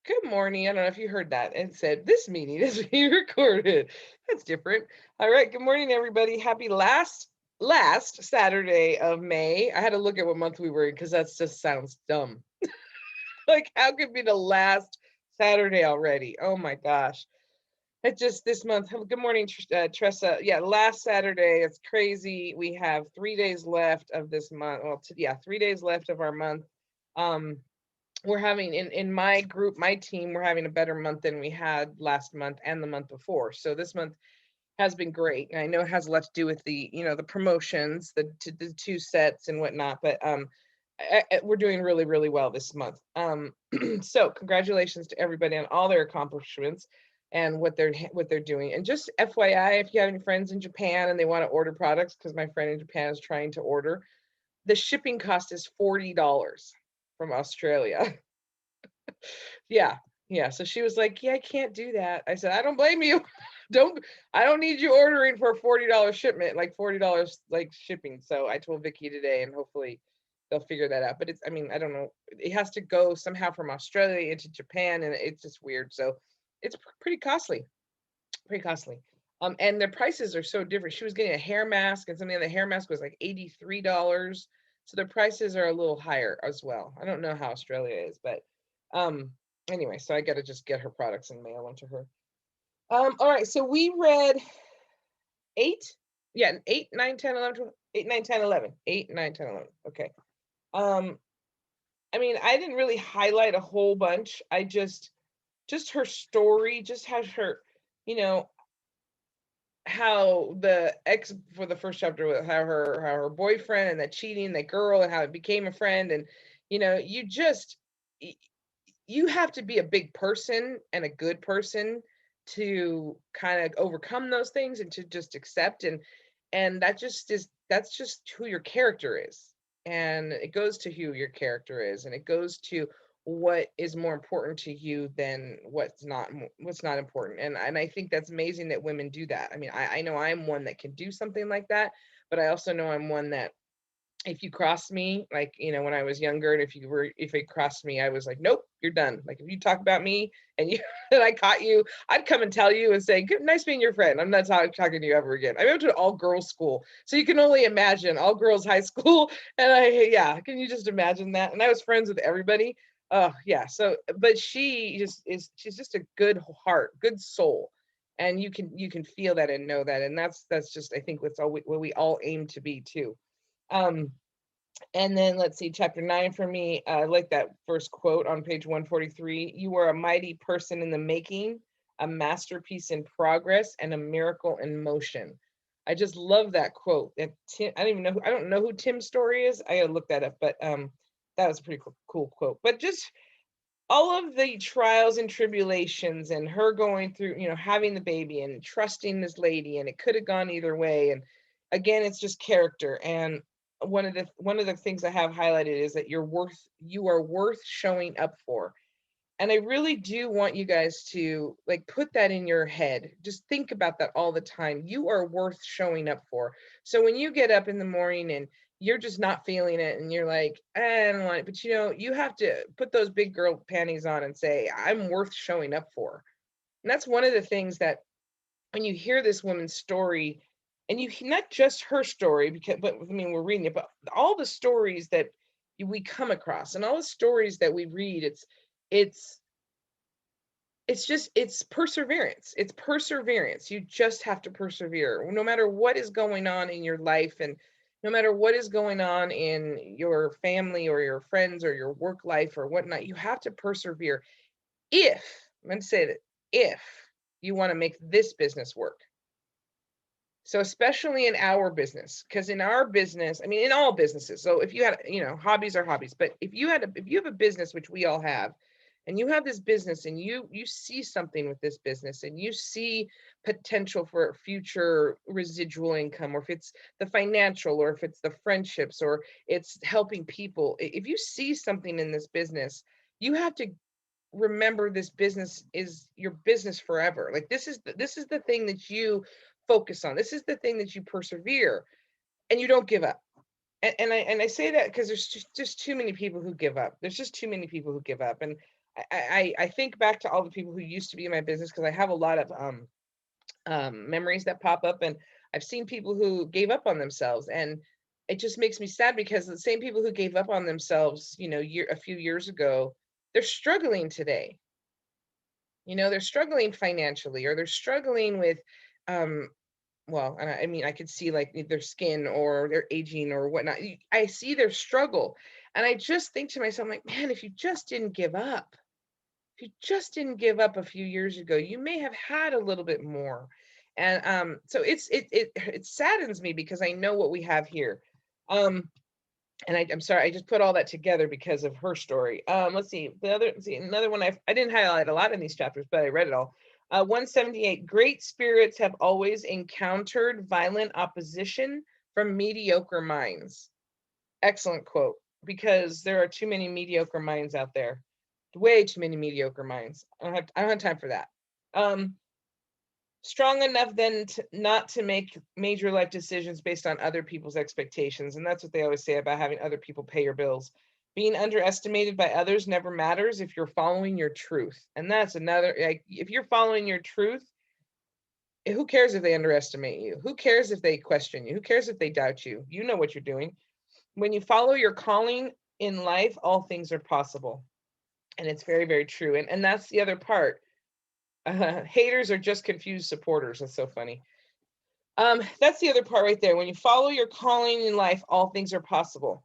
Good morning. I don't know if you heard that. It said this meeting is being recorded. That's different. All right. Good morning, everybody. Happy last Saturday of May. I had to look at what month we were in because that just sounds dumb. Like, how could it be the last Saturday already? Oh my gosh. It just this month. Good morning, Tressa. Yeah, last Saturday. It's crazy. We have 3 days left of this month. Well, yeah, 3 days left of our month. Um, we're having in my group, my team, we're having a better month than we had last month and the month before. So this month has been great. And I know it has a lot to do with the promotions, the two sets and whatnot, but we're doing really, really well this month. So congratulations to everybody on all their accomplishments and what they're doing. And just FYI, if you have any friends in Japan and they want to order products, because my friend in Japan is trying to order, the shipping cost is $40 from Australia. Yeah, yeah. So she was like, "Yeah, I can't do that." I said, "I don't blame you. Don't I don't need you ordering for a $40 shipment, like $40 like shipping." So I told Vicky today, and hopefully they'll figure that out. But I mean, I don't know. It has to go somehow from Australia into Japan, and it's just weird. So it's pretty costly, pretty costly. And the prices are so different. She was getting a hair mask, and something on the hair mask was like $83. So the prices are a little higher as well. I don't know how Australia is, but um anyway, so I got to just get her products and mail them to her. All right, so we read 8, yeah, 8, 9, 10, 11, 12, 8, 9, 10, 11, 8, 9, 10, 11. Okay. Um I mean, I didn't really highlight a whole bunch. I just her story, just has her, you know, how the ex for the first chapter with how her boyfriend and that cheating, that girl, and how it became a friend. And you just you have to be a big person and a good person to kind of overcome those things and to just accept. And that's just who your character is. And it goes to who your character is, and it goes to what is more important to you than what's not important. And I think that's amazing that women do that. I mean, I know I'm one that can do something like that, but I also know I'm one that if you cross me, like, when I was younger, and if it crossed me, I was like, nope, you're done. Like, if you talk about me and you and I caught you, I'd come and tell you and say, good, nice being your friend. I'm not talking to you ever again. I went to an all girls school, so you can only imagine all girls high school. And yeah, can you just imagine that? And I was friends with everybody. Oh yeah. So, but she's just a good heart, good soul. And you can feel that and know that. And that's just, I think, what we all aim to be too. Um, and then let's see, chapter 9 for me, I like that first quote on page 143. You are a mighty person in the making, a masterpiece in progress, and a miracle in motion. I just love that quote. That Tim, I don't know who Tim's story is. I gotta look that up, but that was a pretty cool quote. But just all of the trials and tribulations and her going through, having the baby and trusting this lady, and it could have gone either way. And again, it's just character. And one of the things I have highlighted is that you are worth showing up for. And I really do want you guys to like put that in your head. Just think about that all the time. You are worth showing up for. So when you get up in the morning and you're just not feeling it and you're like, I don't want it, but you have to put those big girl panties on and say, I'm worth showing up for. And that's one of the things that when you hear this woman's story, and you not just her story, but I mean, we're reading it, but all the stories that we come across and all the stories that we read, it's it's perseverance. It's perseverance. You just have to persevere no matter what is going on in your life, and no matter what is going on in your family or your friends or your work life or whatnot. You have to persevere if, I'm going to say that, if you want to make this business work. So especially in our business, because in our business, I mean, in all businesses. So if you had, hobbies are hobbies, but if you have a business, which we all have, and you have this business and you see something with this business and you see potential for future residual income, or if it's the financial, or if it's the friendships, or it's helping people, if you see something in this business, you have to remember this business is your business forever. Like, this is the thing that you focus on. This is the thing that you persevere, and you don't give up. And I say that because there's just too many people who give up. There's just too many people who give up. And I think back to all the people who used to be in my business, because I have a lot of memories that pop up, and I've seen people who gave up on themselves, and it just makes me sad because the same people who gave up on themselves, a few years ago, they're struggling today. They're struggling financially, or they're struggling with, um, well, and I mean, I could see like their skin or their aging or whatnot. I see their struggle, and I just think to myself, like, man, if you just didn't give up, if you just didn't give up a few years ago, you may have had a little bit more. And so it saddens me because I know what we have here. Um, and I'm sorry, I just put all that together because of her story. Let's see, another one. I didn't highlight a lot in these chapters, but I read it all. 178, great spirits have always encountered violent opposition from mediocre minds. Excellent quote, because there are too many mediocre minds out there. Way too many mediocre minds. I don't have time for that. Strong enough then not to make major life decisions based on other people's expectations. And that's what they always say about having other people pay your bills. Being underestimated by others never matters if you're following your truth. And that's another, like, if you're following your truth, who cares if they underestimate you? Who cares if they question you? Who cares if they doubt you? You know what you're doing. When you follow your calling in life, all things are possible. And it's very, very true. And that's the other part. Haters are just confused supporters. That's so funny. That's the other part right there. When you follow your calling in life, all things are possible.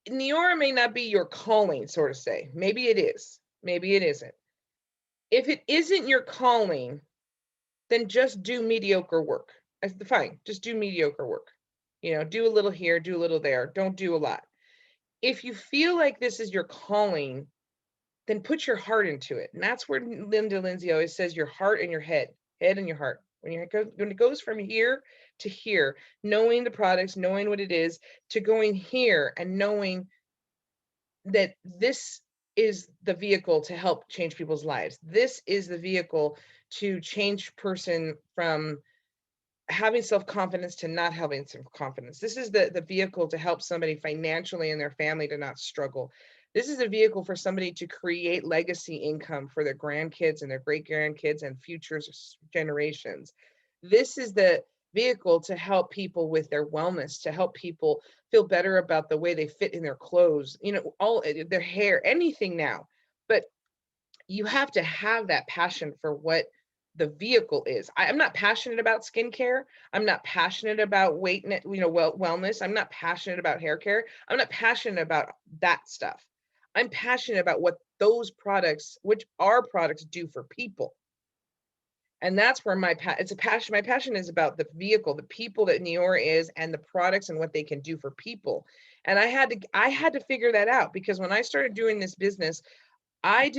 Neora may not be your calling, sort of say. Maybe it is. Maybe it isn't. If it isn't your calling, then just do mediocre work. Fine, just do mediocre work. Do a little here, do a little there. Don't do a lot. If you feel like this is your calling, then put your heart into it. And that's where Linda Lindsay always says your heart and your head and your heart. When it goes from here to here, knowing the products, knowing what it is, to going here and knowing that this is the vehicle to help change people's lives. This is the vehicle to change person from having self-confidence to not having self-confidence. This is the vehicle to help somebody financially and their family to not struggle. This is a vehicle for somebody to create legacy income for their grandkids and their great grandkids and future generations. This is the vehicle to help people with their wellness, to help people feel better about the way they fit in their clothes, all their hair, anything now. But you have to have that passion for what the vehicle is. I'm not passionate about skincare. I'm not passionate about weight, wellness. I'm not passionate about hair care. I'm not passionate about that stuff. I'm passionate about what those products, which our products, do for people. And that's where it's a passion. My passion is about the vehicle, the people that Neora is, and the products and what they can do for people. And I had to figure that out, because when I started doing this business, I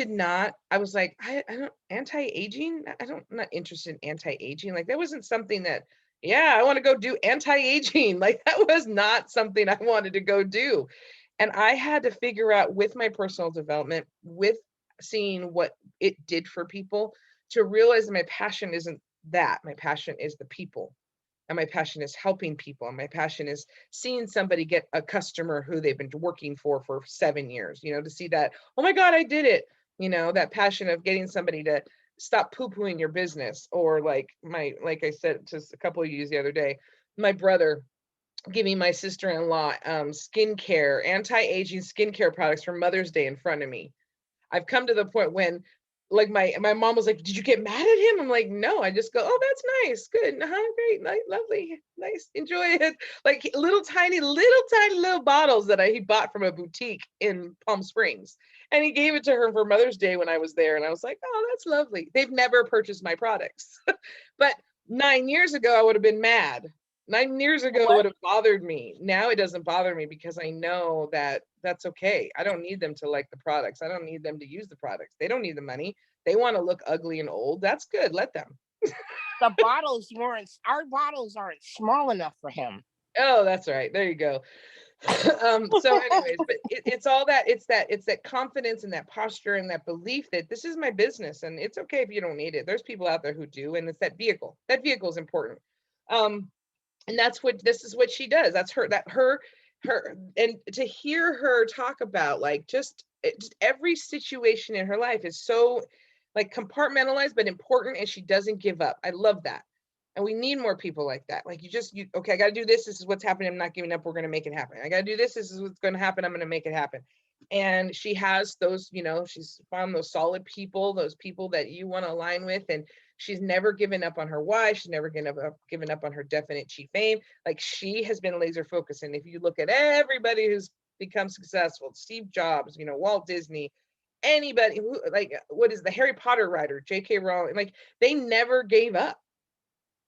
was like, I don't, anti-aging. I'm not interested in anti-aging. Like, that wasn't something that, yeah, I want to go do anti-aging. Like, that was not something I wanted to go do. And I had to figure out, with my personal development, with seeing what it did for people, to realize that my passion isn't that. My passion is the people. And my passion is helping people. And my passion is seeing somebody get a customer who they've been working for 7 years, to see that, oh my God, I did it. That passion of getting somebody to stop poo-pooing your business. Or like I said to a couple of you the other day, my brother giving my sister-in-law skincare, anti-aging skincare products for Mother's Day in front of me. I've come to the point when, like, my mom was like, did you get mad at him? I'm like, no, I just go, oh, that's nice. Good. Great. Nice, lovely. Nice. Enjoy it. Like, little tiny bottles that he bought from a boutique in Palm Springs. And he gave it to her for Mother's Day when I was there. And I was like, oh, that's lovely. They've never purchased my products. But 9 years ago, I would have been mad. 9 years ago, it would have bothered me. Now it doesn't bother me, because I know that that's okay. I don't need them to like the products. I don't need them to use the products. They don't need the money. They want to look ugly and old. That's good. Let them. Our bottles aren't small enough for him. Oh, that's right. There you go. So anyways, but it's all that, it's that confidence and that posture and that belief that this is my business, and it's okay if you don't need it. There's people out there who do, and it's that vehicle. That vehicle is important. And this is what she does. That's her her, and to hear her talk about like just every situation in her life is so like compartmentalized but important, and she doesn't give up. I love that. And we need more people like that. Like you okay, I got to do this. This is what's happening. I'm not giving up. We're going to make it happen. I got to do this. This is what's going to happen. I'm going to make it happen. And she has those, she's found those solid people, those people that you want to align with. And she's never given up on her why. She's never given up on her definite chief aim. Like she has been laser focused. And if you look at everybody who's become successful, Steve Jobs, Walt Disney, anybody who, like, what is the Harry Potter writer, J.K. Rowling, like they never gave up.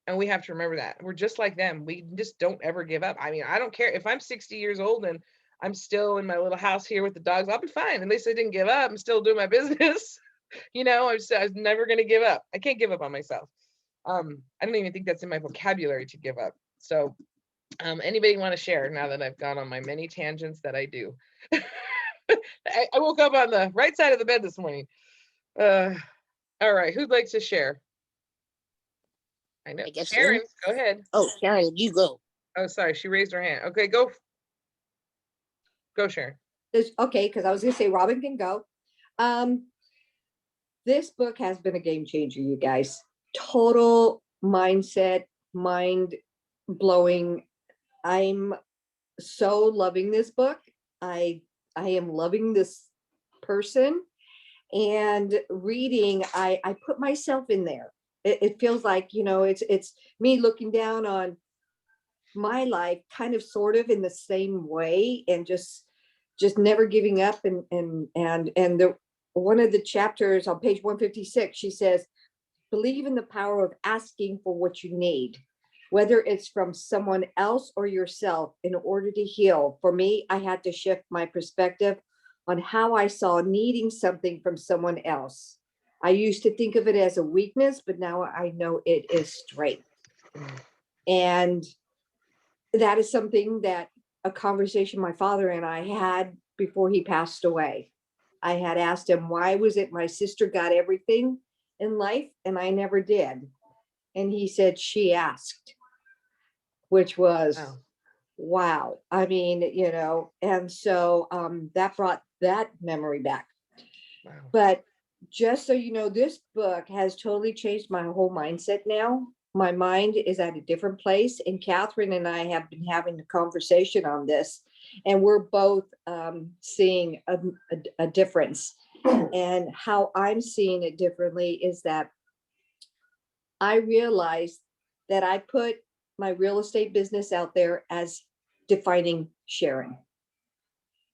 And we have to remember that we're just like them. We just don't ever give up. I mean, I don't care if I'm 60 years old and I'm still in my little house here with the dogs. I'll be fine. At least I didn't give up. I'm still doing my business. I was never going to give up. I can't give up on myself. I don't even think that's in my vocabulary to give up. So anybody want to share now that I've gone on my many tangents that I do? I woke up on the right side of the bed this morning. All right. Who'd like to share? I know. Sharon, go ahead. Oh, Sharon, you go. Oh, sorry. She raised her hand. Okay, go. Go, Sharon. Okay, because I was going to say Robin can go. This book has been a game changer, you guys. Total mindset, mind blowing. I'm so loving this book. I am loving this person, and reading, I put myself in there. It feels like, it's me looking down on my life kind of sort of in the same way, and just never giving up. And the one of the chapters on page 156, she says, believe in the power of asking for what you need, whether it's from someone else or yourself, in order to heal. For me, I had to shift my perspective on how I saw needing something from someone else. I used to think of it as a weakness, but now I know it is strength. And that is something that a conversation my father and I had before he passed away. I had asked him, why was it my sister got everything in life and I never did? And he said, she asked, which was, wow. I mean, and so that brought that memory back. Wow. But just so you know, this book has totally changed my whole mindset now. My mind is at a different place, and Catherine and I have been having a conversation on this, and we're both seeing a difference. And how I'm seeing it differently is that I realized that I put my real estate business out there as defining Sharon.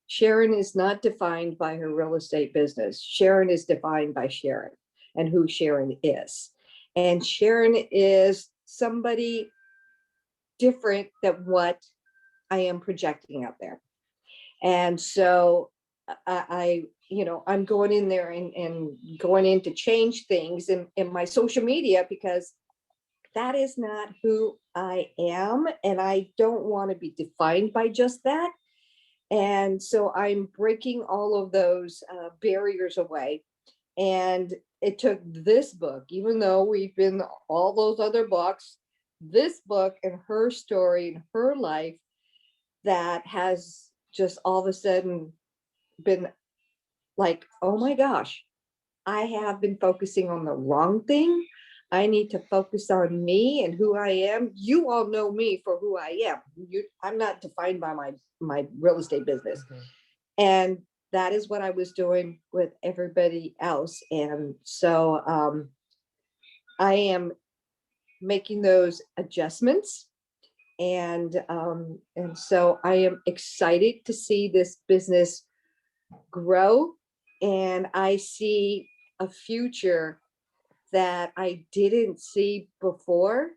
Sharon is not defined by her real estate business. Sharon is defined by Sharon and who Sharon is. And Sharon is somebody different than what I am projecting out there. And so I'm going in there and going in to change things in my social media, because that is not who I am. And I don't want to be defined by just that. And so I'm breaking all of those barriers away. And it took this book, even though we've been all those other books, this book and her story and her life, that has just all of a sudden been like, oh my gosh, I have been focusing on the wrong thing. I need to focus on me and who I am. You all know me for who I am. I'm not defined by my real estate business. Mm-hmm. And that is what I was doing with everybody else. And so I am making those adjustments. And so I am excited to see this business grow. And I see a future that I didn't see before.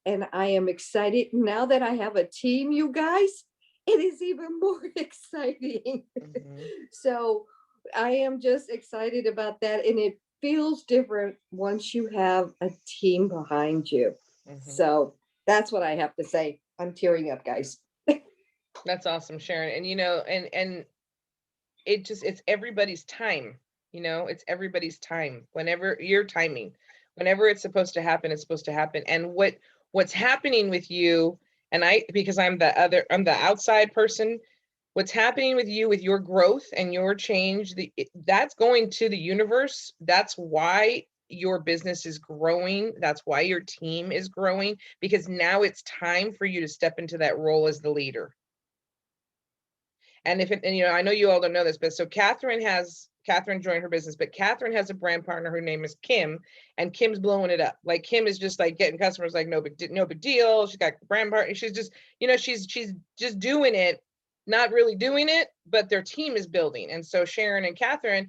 And I am excited now that I have a team, you guys. It is even more exciting. Mm-hmm. So I am just excited about that. And it feels different once you have a team behind you. Mm-hmm. So that's what I have to say. I'm tearing up, guys. That's awesome, Sharon. And and it's everybody's time. It's everybody's time. Whenever your timing, whenever it's supposed to happen, it's supposed to happen. And what's happening with you And because I'm the outside person, what's happening with you, with your growth and your change, that's going to the universe. That's why your business is growing. That's why your team is growing, because now it's time for you to step into that role as the leader. And I know you all don't know this, but so Catherine joined her business, but Catherine has a brand partner. Her name is Kim, and Kim's blowing it up. Like Kim is just like getting customers like no big deal. She's got brand partner. She's just, she's just doing it, not really doing it, but their team is building. And so Sharon and Catherine,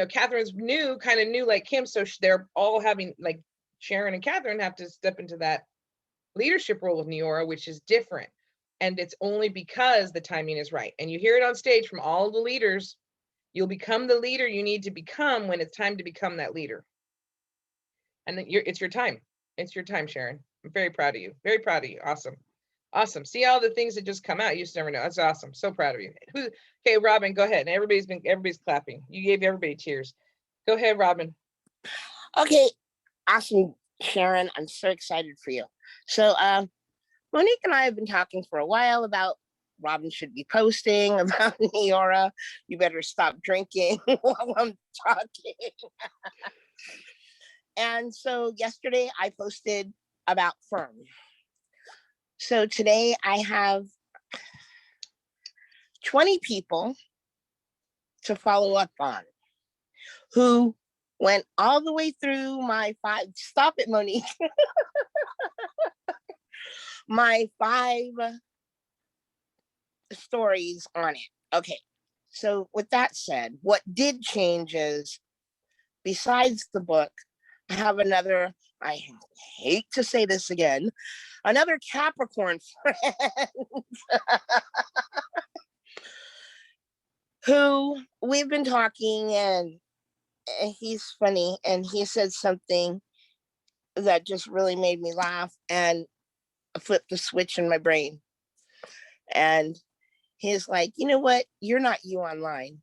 Catherine's kind of new like Kim. So they're all having, like, Sharon and Catherine have to step into that leadership role of Neora, which is different. And it's only because the timing is right. And you hear it on stage from all the leaders. You'll become the leader you need to become when it's time to become that leader. And then it's your time. It's your time, Sharon. I'm very proud of you. Very proud of you. Awesome. Awesome. See all the things that just come out. You just never know. That's awesome. So proud of you. Okay, Robin, go ahead. And everybody's clapping. You gave everybody cheers. Go ahead, Robin. Okay. Awesome, Sharon. I'm so excited for you. So Monique and I have been talking for a while about Robin should be posting about Neora. You better stop drinking while I'm talking. And so yesterday I posted about Firm. So today I have 20 people to follow up on who went all the way through my 5, stop it, Monique. My 5 stories on it. Okay. So with that said, what did change is, besides the book, I have another, I hate to say this again, another Capricorn friend who we've been talking, and he's funny, and he said something that just really made me laugh and flipped the switch in my brain. And he's like, you know what? You're not you online.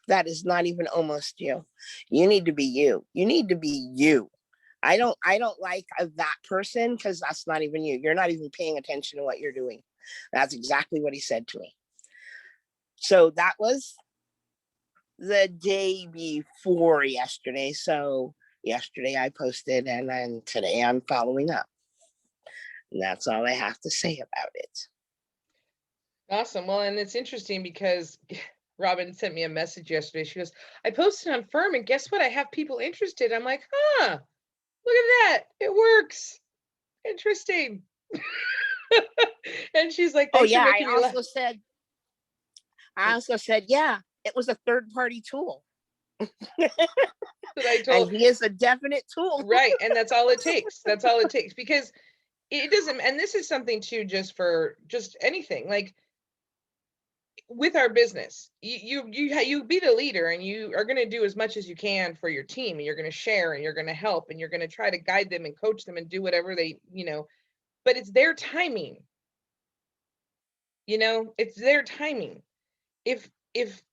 That is not even almost you. You need to be you. You need to be you. I don't like that person, because that's not even you. You're not even paying attention to what you're doing. That's exactly what he said to me. So that was the day before yesterday. So yesterday I posted, and then today I'm following up. And that's all I have to say about it. Awesome. Well, and it's interesting because Robin sent me a message yesterday. She goes, I posted on Firm, and guess what? I have people interested. I'm like, huh, look at that. It works. Interesting. And she's like, oh yeah, I also said, yeah, it was a third-party tool. And he is a definite tool. Right. And that's all it takes. That's all it takes, because it doesn't, and this is something too, just for just anything, like with our business, you be the leader, and you are going to do as much as you can for your team, and you're going to share, and you're going to help, and you're going to try to guide them and coach them and do whatever they, but it's their timing. It's their timing. If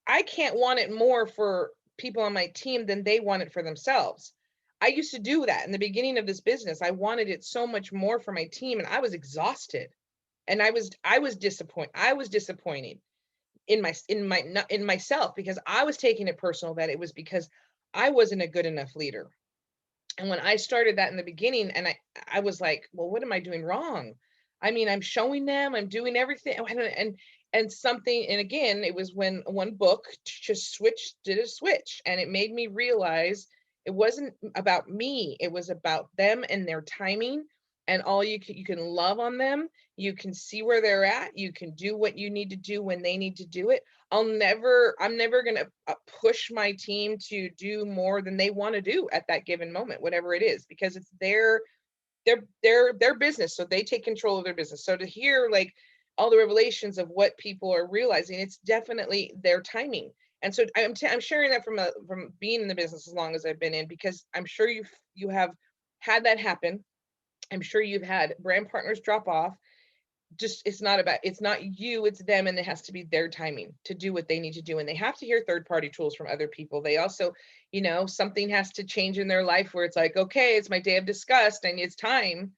I can't want it more for people on my team than they want it for themselves. I used to do that in the beginning of this business. I wanted it so much more for my team, and I was exhausted, and I was disappointed. I was disappointed in myself, because I was taking it personal that it was because I wasn't a good enough leader. And when I started that in the beginning, and I was like, well, what am I doing wrong? I mean, I'm showing them, I'm doing everything, and something, and again, it was when one book just did a switch, and it made me realize it wasn't about me. It was about them and their timing, and all you can love on them. You can see where they're at. You can do what you need to do when they need to do it. I'm never going to push my team to do more than they want to do at that given moment, whatever it is, because it's their business. So they take control of their business. So to hear like all the revelations of what people are realizing, it's definitely their timing. And so I'm sharing that from being in the business as long as I've been in, because I'm sure you have had that happen. I'm sure you've had brand partners drop off. Just it's not you, it's them, and it has to be their timing to do what they need to do. And they have to hear third-party tools from other people. They also, something has to change in their life where it's like, okay, it's my day of disgust and it's time,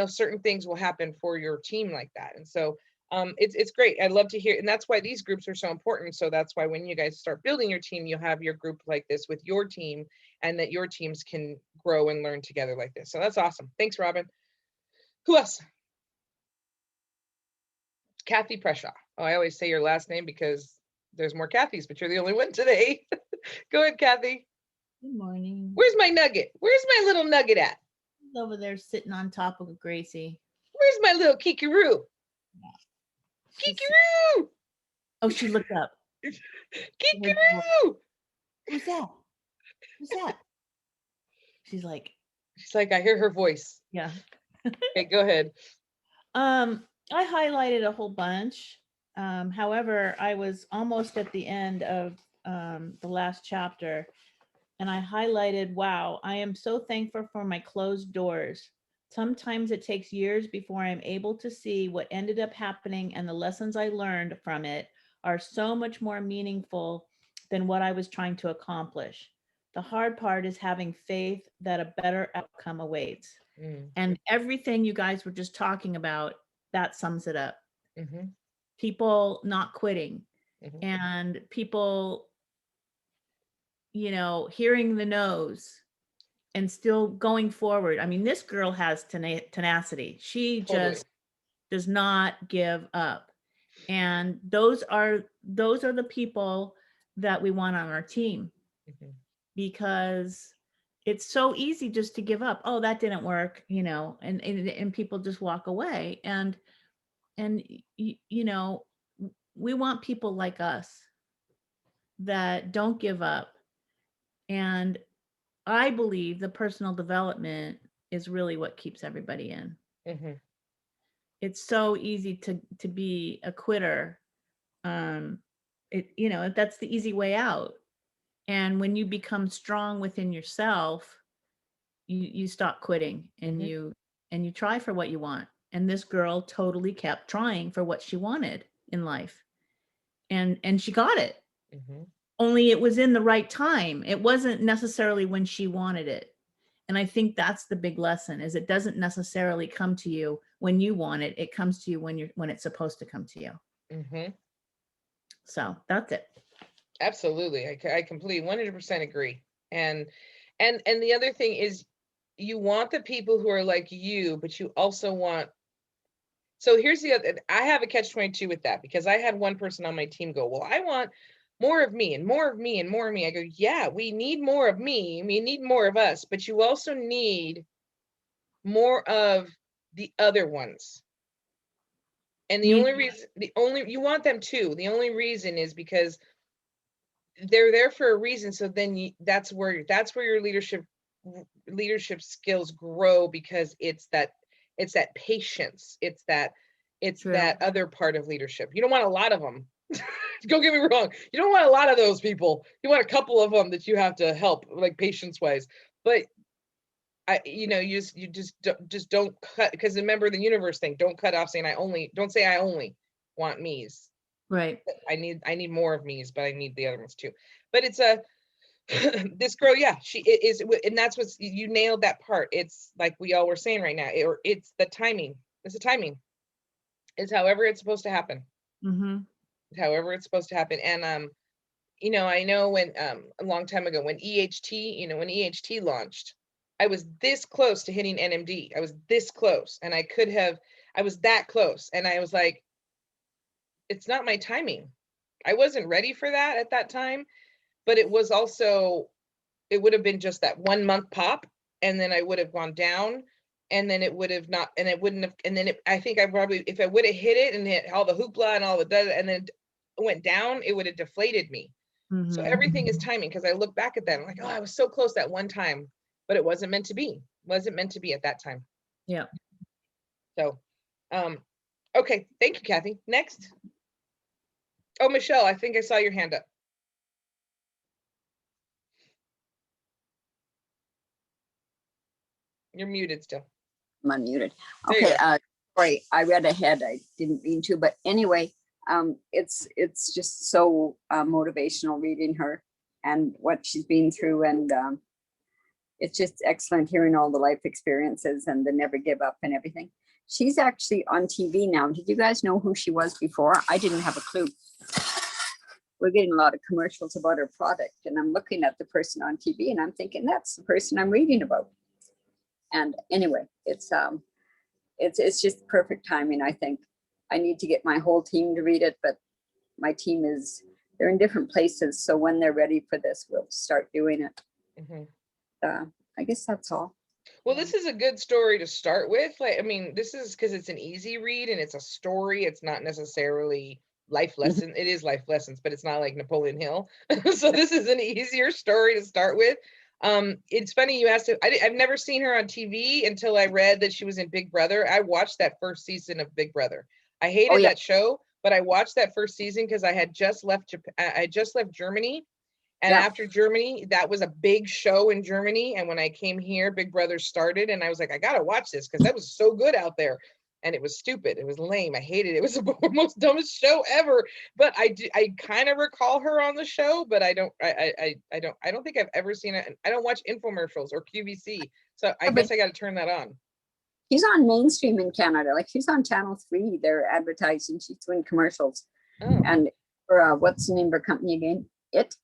certain things will happen for your team like that. And so it's great. I love to hear, and that's why these groups are so important. So that's why when you guys start building your team, you'll have your group like this with your team, and that your teams can grow and learn together like this. So that's awesome. Thanks, Robin. Who else? Kathy Preshaw. Oh, I always say your last name because there's more Kathys, but you're the only one today. Go ahead, Kathy. Good morning. Where's my nugget? Where's my little nugget at? He's over there sitting on top of Gracie. Where's my little kikaroo? Kikaroo! Oh, she looked up. Kikaroo! Who's that? Who's that? She's like, I hear her voice. yeah. Okay, go ahead. I highlighted a whole bunch. However, I was almost at the end of the last chapter, and I highlighted, wow, I am so thankful for my closed doors. Sometimes it takes years before I'm able to see what ended up happening, and the lessons I learned from it are so much more meaningful than what I was trying to accomplish. The hard part is having faith that a better outcome awaits. And everything you guys were just talking about, that sums it up. People not quitting, and people, hearing the no's and still going forward. I mean, this girl has tenacity. She just does not give up. And those are the people that we want on our team, because it's so easy just to give up. Oh, that didn't work, and people just walk away. And we want people like us that don't give up. And I believe the personal development is really what keeps everybody in. It's so easy to be a quitter. That's the easy way out. And when you become strong within yourself, you stop quitting, and you try for what you want. And this girl totally kept trying for what she wanted in life, and she got it. Only it was in the right time. It wasn't necessarily when she wanted it. And I think that's the big lesson, is it doesn't necessarily come to you when you want it. It comes to you when it's supposed to come to you. So that's it. Absolutely. I completely 100% agree. And the other thing is, you want the people who are like you, but you also want, so here's the other, I have a catch-22 with that, because I had one person on my team go, well, I want more of me and more of me and more of me. I go, yeah, we need more of me. We need more of us, but you also need more of the other ones. And the only reason, you want them too. The only reason is because they're there for a reason. So then that's where your leadership skills grow, because it's that patience. It's that other part of leadership. You don't want a lot of them. Don't get me wrong. You don't want a lot of those people. You want a couple of them that you have to help, like patience wise. But you just don't cut, because remember the universe thing. Don't cut off saying don't say I only want me's. Right. I need more of me's, but I need the other ones too. But it's this girl, yeah, she is, and that's what you nailed that part. It's like we all were saying right now, it's the timing. It's the timing. It's however it's supposed to happen. However it's supposed to happen. And I know when a long time ago when EHT launched, I was this close to hitting NMD. I was this close, and I was that close, and I was like, it's not my timing. I wasn't ready for that at that time, but it was also, it would have been just that 1 month pop, and then I would have gone down, and then it would have not, and it wouldn't have, and then I think I probably, if I would have hit it and hit all the hoopla and all the, and then went down, it would have deflated me. So everything is timing, because I look back at that, I'm like, oh, I was so close that one time, but it wasn't meant to be. Wasn't meant to be at that time. Yeah. So, okay, thank you, Kathy. Next. Oh, Michelle, I think I saw your hand up. You're muted still. I'm unmuted. There you Okay, sorry, I read ahead. I didn't mean to, but anyway, it's just so motivational reading her and what she's been through, and it's just excellent hearing all the life experiences and the never give up and everything. She's actually on TV now. Did you guys know who she was before? I didn't have a clue. We're getting a lot of commercials about her product, and I'm looking at the person on TV and I'm thinking that's the person I'm reading about. And anyway, it's just perfect timing. I think I need to get my whole team to read it, but my team they're in different places. So when they're ready for this, we'll start doing it. I guess that's all. Well, this is a good story to start with. Like, I mean, this is because it's an easy read and it's a story. It's not necessarily life lesson. It is life lessons, but it's not like Napoleon Hill. So this is an easier story to start with. It's funny you asked. I've never seen her on TV until I read that she was in Big Brother. I watched that first season of Big Brother. I hated that show, but I watched that first season because I had just left Japan. I just left Germany. And after Germany, that was a big show in Germany. And when I came here, Big Brother started and I was like, I got to watch this because that was so good out there. And it was stupid. It was lame. I hated it. It was the most dumbest show ever. But I kind of recall her on the show, but I don't think I've ever seen it. I don't watch infomercials or QVC. So I guess I got to turn that on. She's on mainstream in Canada. Like she's on Channel 3. They're advertising. She's doing commercials. Oh. And for what's the name of her company again? It.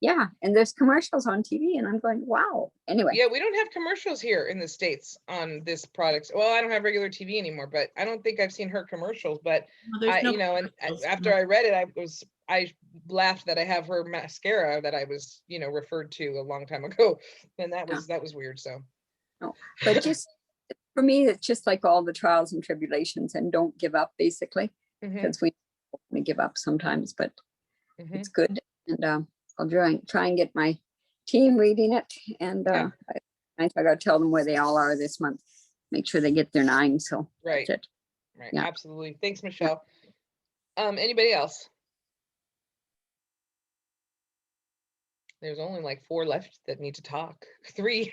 Yeah. And there's commercials on TV and I'm going, wow. Anyway. Yeah, we don't have commercials here in the States on this product. Well, I don't have regular TV anymore, but I don't think I've seen her commercials. But after I read it, I laughed that I have her mascara that I was, referred to a long time ago. And that was weird. So. No, but just for me, it's just like all the trials and tribulations and don't give up basically, because we give up sometimes, but it's good. And I'll try and get my team reading it. And I got to tell them where they all are this month. Make sure they get their 9. So right, that's it. Right, yeah. Absolutely. Thanks, Michelle. Anybody else? There's only like 4 left that need to talk. 3.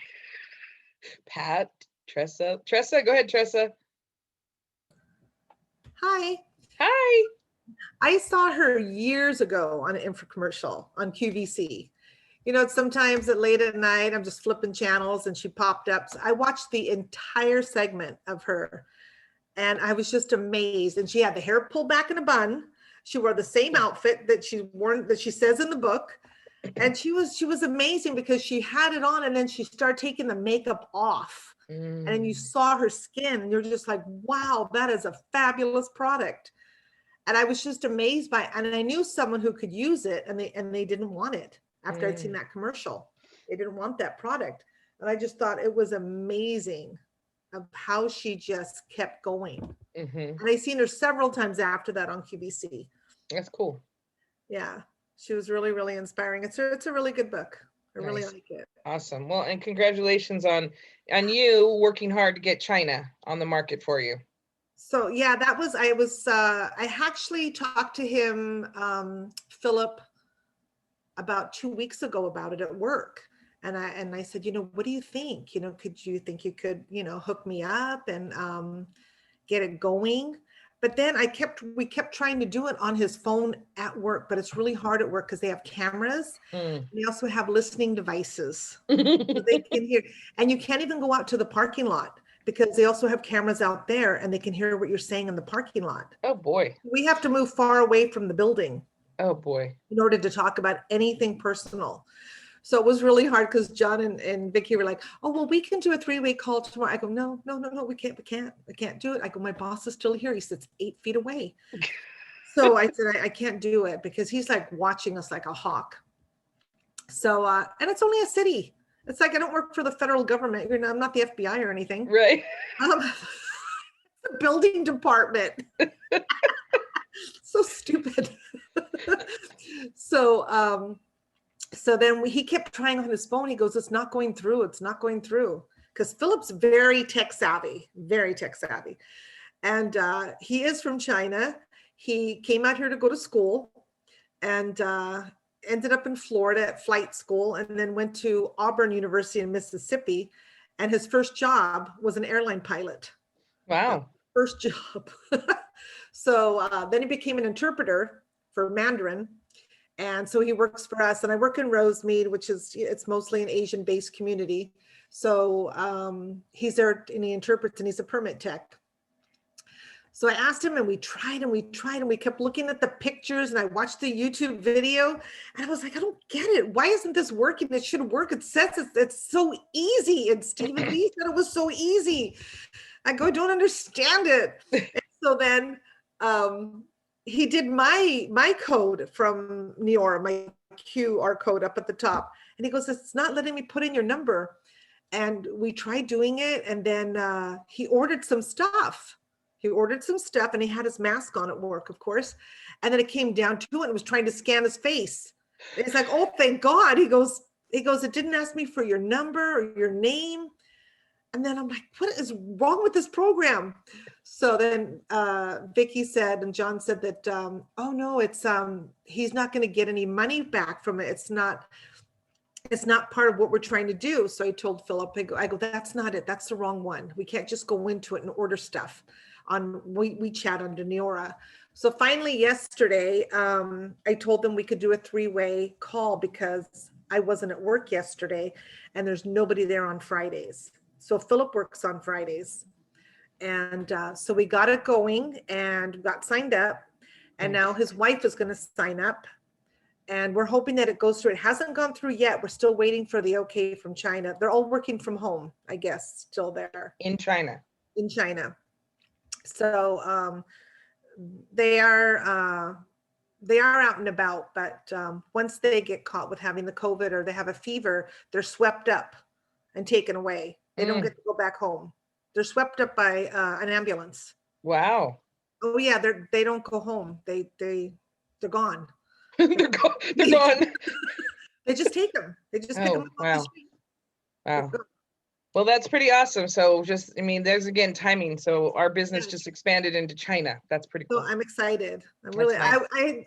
Pat, Tressa, go ahead, Tressa. Hi. Hi. I saw her years ago on an infomercial on QVC. Sometimes at late at night, I'm just flipping channels and she popped up. So I watched the entire segment of her and I was just amazed. And she had the hair pulled back in a bun. She wore the same outfit that she says in the book. And she was amazing because she had it on and then she started taking the makeup off. And then you saw her skin and you're just like, wow, that is a fabulous product. And I was just amazed by it. And I knew someone who could use it and they didn't want it after I'd seen that commercial. They didn't want that product. And I just thought it was amazing of how she just kept going. And I seen her several times after that on QVC. That's cool. Yeah, she was really, really inspiring. It's a really good book. I really like it. Awesome. Well, and congratulations on you working hard to get China on the market for you. So yeah, I actually talked to him, Philip, about 2 weeks ago about it at work. And I said, what do you think? Could you think you could, hook me up and get it going? But then we kept trying to do it on his phone at work, but it's really hard at work because they have cameras. They also have listening devices. So they can hear, and you can't even go out to the parking lot because they also have cameras out there and they can hear what you're saying in the parking lot. Oh boy. We have to move far away from the building. Oh boy. In order to talk about anything personal. So it was really hard because John and Vicky were like, oh, well, we can do a 3-way call tomorrow. I go, no, we can't do it. I go, my boss is still here. He sits 8 feet away. So I said, I can't do it because he's like watching us like a hawk. So, and it's only a city. It's like, I don't work for the federal government. I'm not the FBI or anything. Right. The building department. So stupid. So then he kept trying on his phone. He goes, it's not going through. Because Philip's very tech savvy. And he is from China. He came out here to go to school and ended up in Florida at flight school and then went to Auburn University in Mississippi. And his first job was an airline pilot. Wow. First job. So then he became an interpreter for Mandarin. And so he works for us, and I work in Rosemead, which is, it's mostly an Asian-based community. So he's there and he interprets, and he's a permit tech. So I asked him, and we tried and we tried, and we kept looking at the pictures, and I watched the YouTube video, and I was like, I don't get it. Why isn't this working? It should work. It says it's so easy. And Stephen Lee said it was so easy. I go, I don't understand it. And so then he did my code from Neora, my QR code up at the top. And he goes, it's not letting me put in your number. And we tried doing it. And then he ordered some stuff. And he had his mask on at work, of course. And then it came down to it and was trying to scan his face. And it's like, oh, thank God. He goes, it didn't ask me for your number or your name. And then I'm like, what is wrong with this program? So then Vicky said, and John said that, oh no, it's he's not going to get any money back from it. It's not part of what we're trying to do. So I told Philip, I go, that's not it. That's the wrong one. We can't just go into it and order stuff on WeChat under Neora. So finally yesterday, I told them we could do a 3-way call because I wasn't at work yesterday and there's nobody there on Fridays. So Philip works on Fridays. And so we got it going and got signed up. And now his wife is going to sign up. And we're hoping that it goes through. It hasn't gone through yet. We're still waiting for the okay from China. They're all working from home, I guess, still there. In China. In China. So they are out and about, but once they get caught with having the COVID or they have a fever, they're swept up and taken away. They don't get to go back home. They're swept up by an ambulance. Wow. Oh yeah, they don't go home. They're gone. They're gone. They just take them. They just pick them up off the street. Wow. Well, that's pretty awesome. So there's again timing. So our business just expanded into China. That's pretty cool. So I'm excited. I'm That's really, nice.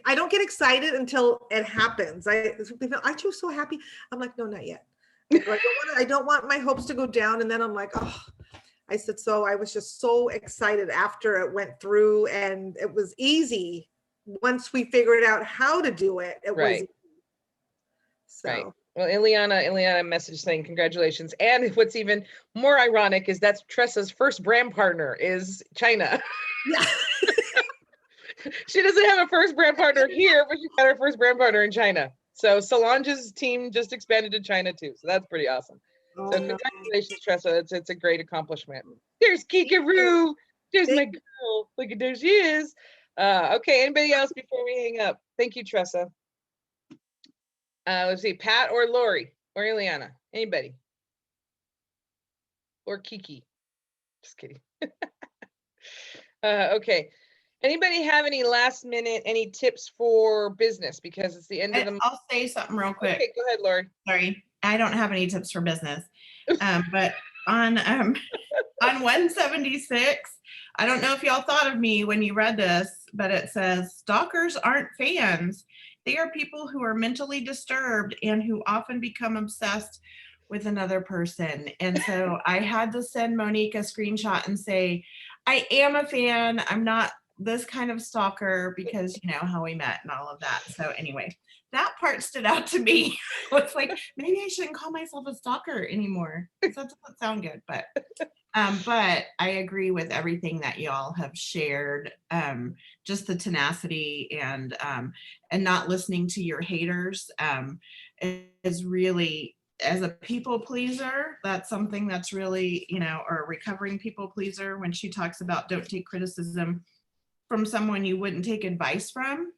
I don't get excited until it happens. Aren't you so happy? I'm like, no, not yet. I don't want my hopes to go down. And then I'm like, oh, I said, so I was just so excited after it went through and it was easy. Once we figured out how to do it, it was easy. So. Right. Well, Ileana messaged saying congratulations. And what's even more ironic is that's Tressa's first brand partner is China. Yeah. She doesn't have a first brand partner here, but she got her first brand partner in China. So Solange's team just expanded to China too. So that's pretty awesome. So congratulations, Tressa. It's a great accomplishment. There's Kikaroo. There's my girl. Look at there she is. Okay, anybody else before we hang up? Thank you, Tressa. Let's see, Pat or Lori or Ileana, anybody? Or Kiki, just kidding. Okay, anybody have any last minute, any tips for business? Because it's the end of the month. I'll say something real quick. Okay, go ahead, Lori. Sorry, I don't have any tips for business. But on 176, I don't know if y'all thought of me when you read this, but it says stalkers aren't fans. They are people who are mentally disturbed and who often become obsessed with another person. And so I had to send Monique a screenshot and say, I am a fan. I'm not this kind of stalker because you know how we met and all of that. So anyway, that part stood out to me. It's like, maybe I shouldn't call myself a stalker anymore. That doesn't sound good, but I agree with everything that y'all have shared. Just the tenacity and not listening to your haters is really, as a people pleaser, that's something that's really, or a recovering people pleaser, when she talks about don't take criticism from someone you wouldn't take advice from.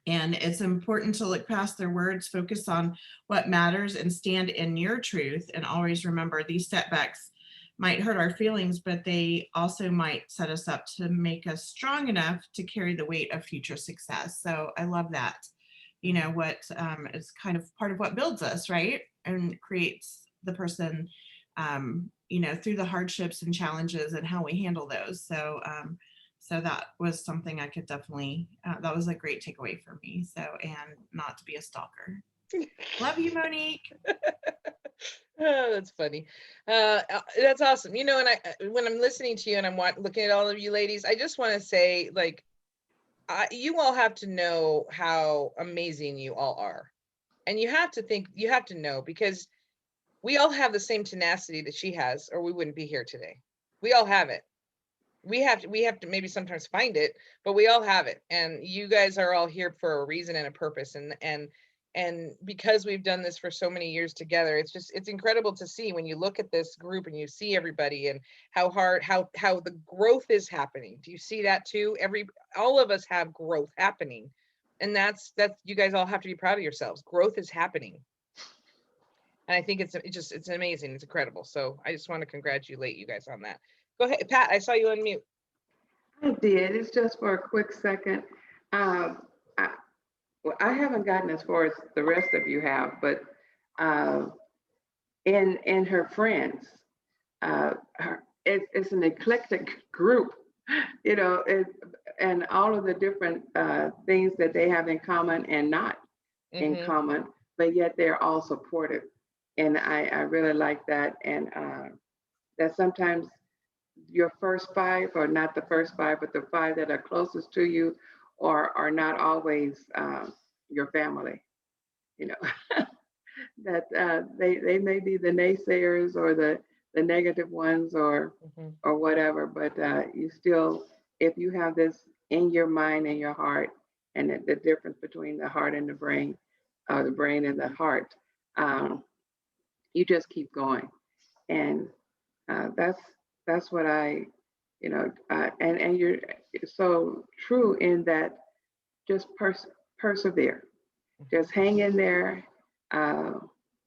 And it's important to look past their words, focus on what matters, and stand in your truth. And always remember, these setbacks might hurt our feelings, but they also might set us up to make us strong enough to carry the weight of future success. So I love that. What is kind of part of what builds us, right? And creates the person, through the hardships and challenges and how we handle those. So that was something I could definitely, that was a great takeaway for me. So, and not to be a stalker. Love you, Monique. Oh, that's funny. That's awesome. And when I'm listening to you and I'm looking at all of you ladies, I just want to say, like, you all have to know how amazing you all are. And you have to know, because we all have the same tenacity that she has, or we wouldn't be here today. We all have it. We have to maybe sometimes find it, but we all have it. And you guys are all here for a reason and a purpose. And because we've done this for so many years together, it's incredible to see when you look at this group and you see everybody and how the growth is happening. Do you see that too? All of us have growth happening. And that's you guys all have to be proud of yourselves. Growth is happening. And I think it's amazing. It's incredible. So I just want to congratulate you guys on that. Go ahead, Pat. I saw you unmute. I did. It's just for a quick second. I, well, I haven't gotten as far as the rest of you have, but in her friends, it's an eclectic group, you know, and all of the different things that they have in common and not in common, but yet they're all supportive. And I really like that. And that sometimes your first five, or not the first five, but the five that are closest to you, are not always your family. You know, that they may be the naysayers or the negative ones or whatever, but you still, if you have this in your mind and your heart, and the difference between the heart and the brain and the heart, you just keep going. And that's what I, you know, and you're so true in that. Just persevere, just hang in there,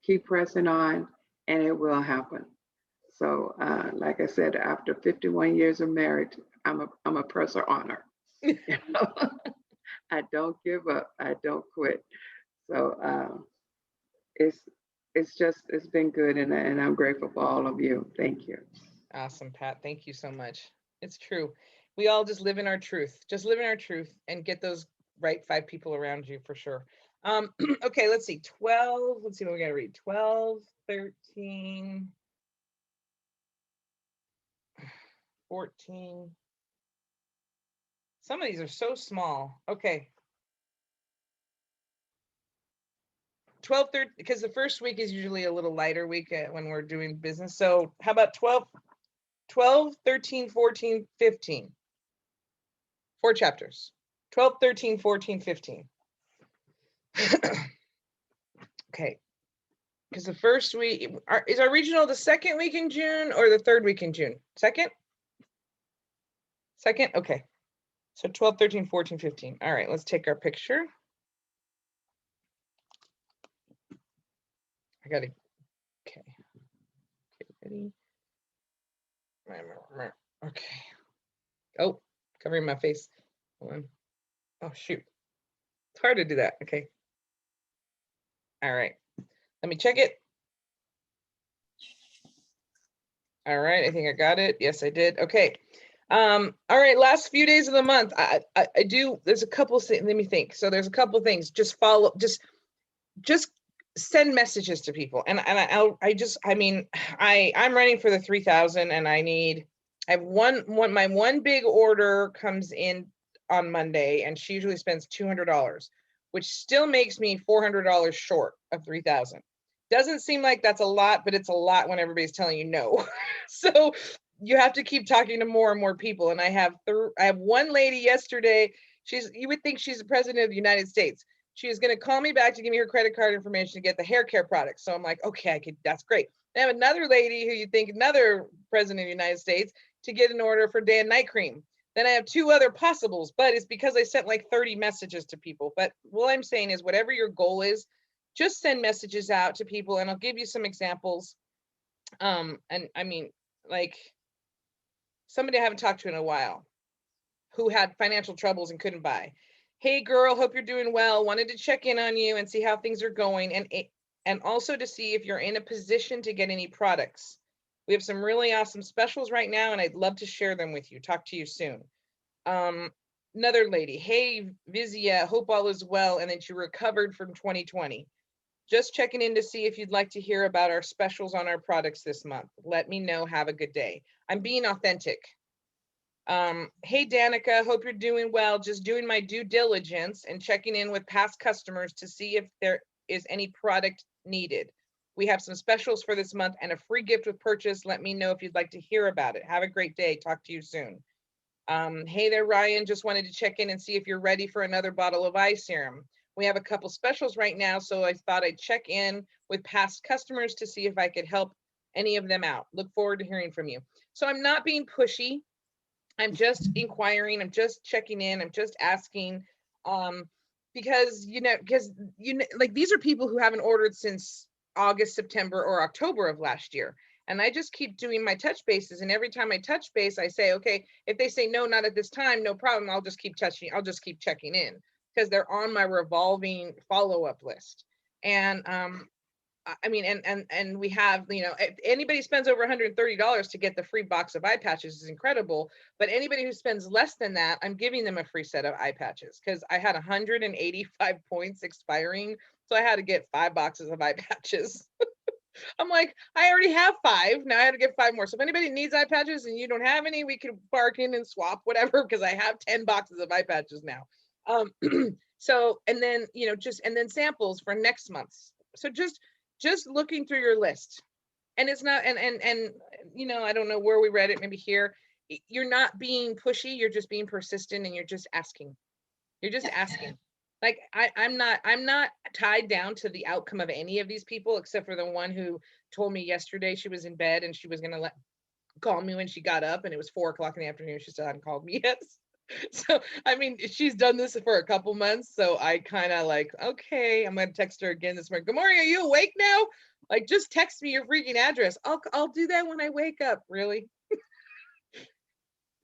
keep pressing on, and it will happen. So like I said, after 51 years of marriage, I'm a presser honor. You know? I don't give up, I don't quit. So it's been good, and I'm grateful for all of you. Thank you. Awesome, Pat. Thank you so much. It's true. We all just live in our truth. Just live in our truth and get those right 5 people around you for sure. Okay, let's see. 12. Let's see what we got to read. 12, 13, 14. Some of these are so small. Okay. 12, 13, because the first week is usually a little lighter week when we're doing business. So how about 12, 13, 14, 15? 4 chapters. 12, 13, 14, 15. Okay. Because the first week, is our regional the second week in June or the third week in June? Second? Second? Okay. So 12, 13, 14, 15. All right, let's take our picture. I got to, okay. Okay, ready? Okay. Oh, covering my face. Hold on. Oh, shoot. It's hard to do that. Okay. All right. Let me check it. All right. I think I got it. Yes, I did. Okay. All right. Last few days of the month. I do. There's a couple things. Let me think. So there's a couple things. Just follow. Just send messages to people. And I'm running for the 3,000, and I have my one big order comes in on Monday, and she usually spends $200, which still makes me $400 short of 3,000. Doesn't seem like that's a lot, but it's a lot when everybody's telling you no. So you have to keep talking to more and more people. And I have one lady yesterday. You would think she's the president of the United States. She is going to call me back to give me her credit card information to get the hair care products. So I'm like, okay, that's great. I have another lady who you think another president of the United States to get an order for day and night cream. Then I have 2 other possibles, but it's because I sent like 30 messages to people. But what I'm saying is, whatever your goal is, just send messages out to people, and I'll give you some examples. And I mean, like somebody I haven't talked to in a while who had financial troubles and couldn't buy. Hey girl, hope you're doing well. Wanted to check in on you and see how things are going, and also to see if you're in a position to get any products. We have some really awesome specials right now, and I'd love to share them with you. Talk to you soon. Another lady, hey Vizia, hope all is well and that you recovered from 2020. Just checking in to see if you'd like to hear about our specials on our products this month. Let me know. Have a good day. I'm being authentic. Hey, Danica, hope you're doing well. Just doing my due diligence and checking in with past customers to see if there is any product needed. We have some specials for this month and a free gift with purchase. Let me know if you'd like to hear about it. Have a great day. Talk to you soon. Hey there, Ryan. Just wanted to check in and see if you're ready for another bottle of eye serum. We have a couple specials right now, so I thought I'd check in with past customers to see if I could help any of them out. Look forward to hearing from you. So I'm not being pushy. I'm just inquiring. I'm just checking in. I'm just asking, because like these are people who haven't ordered since August, September, or October of last year. And I just keep doing my touch bases. And every time I touch base, I say, okay, if they say no, not at this time, no problem. I'll just keep touching. I'll just keep checking in because they're on my revolving follow-up list. And I mean, and we have, if anybody spends over $130 to get the free box of eye patches is incredible. But anybody who spends less than that, I'm giving them a free set of eye patches because I had 185 points expiring. So I had to get 5 boxes of eye patches. I'm like, I already have 5. Now I had to get 5 more. So if anybody needs eye patches and you don't have any, we can bargain and swap whatever, because I have 10 boxes of eye patches now. So, and then, and then samples for next month. So just looking through your list, and it's not, and I don't know where we read it, maybe here. You're not being pushy. You're just being persistent, and you're just asking. You're just asking. Like I'm not tied down to the outcome of any of these people, except for the one who told me yesterday she was in bed and she was gonna call me when she got up, and it was 4 o'clock in the afternoon. She still hadn't called me yet. So I mean, she's done this for a couple months, so I kind of like, okay, I'm gonna text her again this morning. Good morning, are you awake now? Like, just text me your freaking address. I'll do that when I wake up. Really?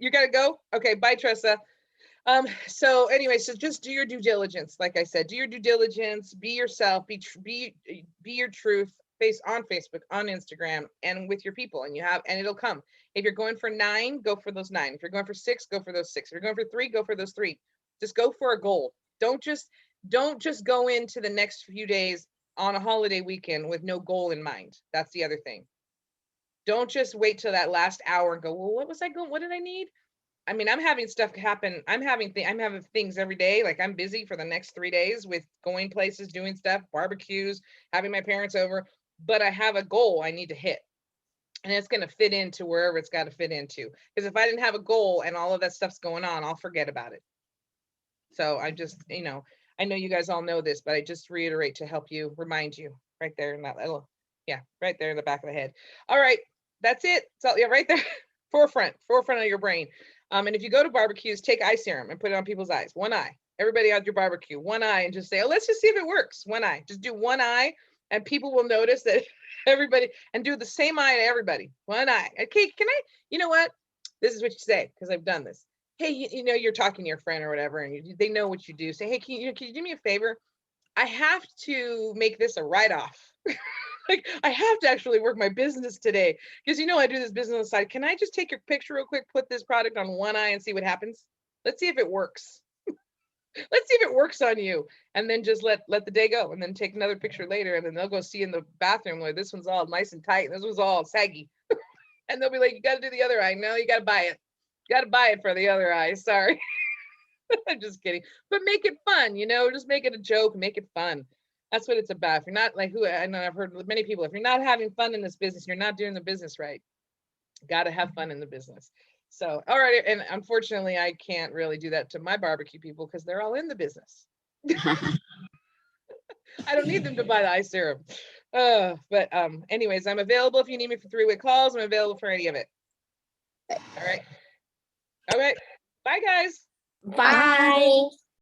You gotta go? Okay, bye, Tressa. So anyway, so just do your due diligence. Like I said, do your due diligence, be yourself, be your truth, on Facebook, on Instagram, and with your people, and it'll come. If you're going for 9, go for those 9. If you're going for 6, go for those 6. If you're going for 3, go for those 3. Just go for a goal. Don't just go into the next few days on a holiday weekend with no goal in mind. That's the other thing. Don't just wait till that last hour and go, well, what was I going? What did I need? I mean, I'm having stuff happen. I'm having things every day. Like, I'm busy for the next 3 days with going places, doing stuff, barbecues, having my parents over, but I have a goal I need to hit, and it's going to fit into wherever it's got to fit into. Because if I didn't have a goal and all of that stuff's going on, I'll forget about it. So I just, I know you guys all know this, but I just reiterate to help you, remind you right there in that little, right there in the back of the head. All right, that's it. So right there, forefront of your brain. And if you go to barbecues, take eye serum and put it on people's eyes. One eye. Everybody at your barbecue, one eye, and just say, oh, let's just see if it works. One eye. Just do one eye, and people will notice that everybody, and do the same eye to everybody. One eye. Okay, can I, you know what? This is what you say, because I've done this. Hey, you're talking to your friend or whatever, and they know what you do. Say, hey, can you do me a favor? I have to make this a write-off. Like, I have to actually work my business today, because I do this business on the side. Can I just take your picture real quick, put this product on one eye and see what happens? Let's see if it works. Let's see if it works on you. And then just let the day go, and then take another picture later, and then they'll go see in the bathroom, like, this one's all nice and tight, and this one's all saggy. And they'll be like, you got to do the other eye. No, you got to buy it. You got to buy it for the other eye. Sorry. I'm just kidding. But make it fun, just make it a joke, make it fun. That's what it's about. If you're not, like, I know I've heard many people, if you're not having fun in this business, you're not doing the business right. Got to have fun in the business. So, all right. And unfortunately, I can't really do that to my barbecue people because they're all in the business. I don't need them to buy the eye serum. But anyways, I'm available if you need me for 3-way calls. I'm available for any of it. All right. Okay. Bye, guys. Bye.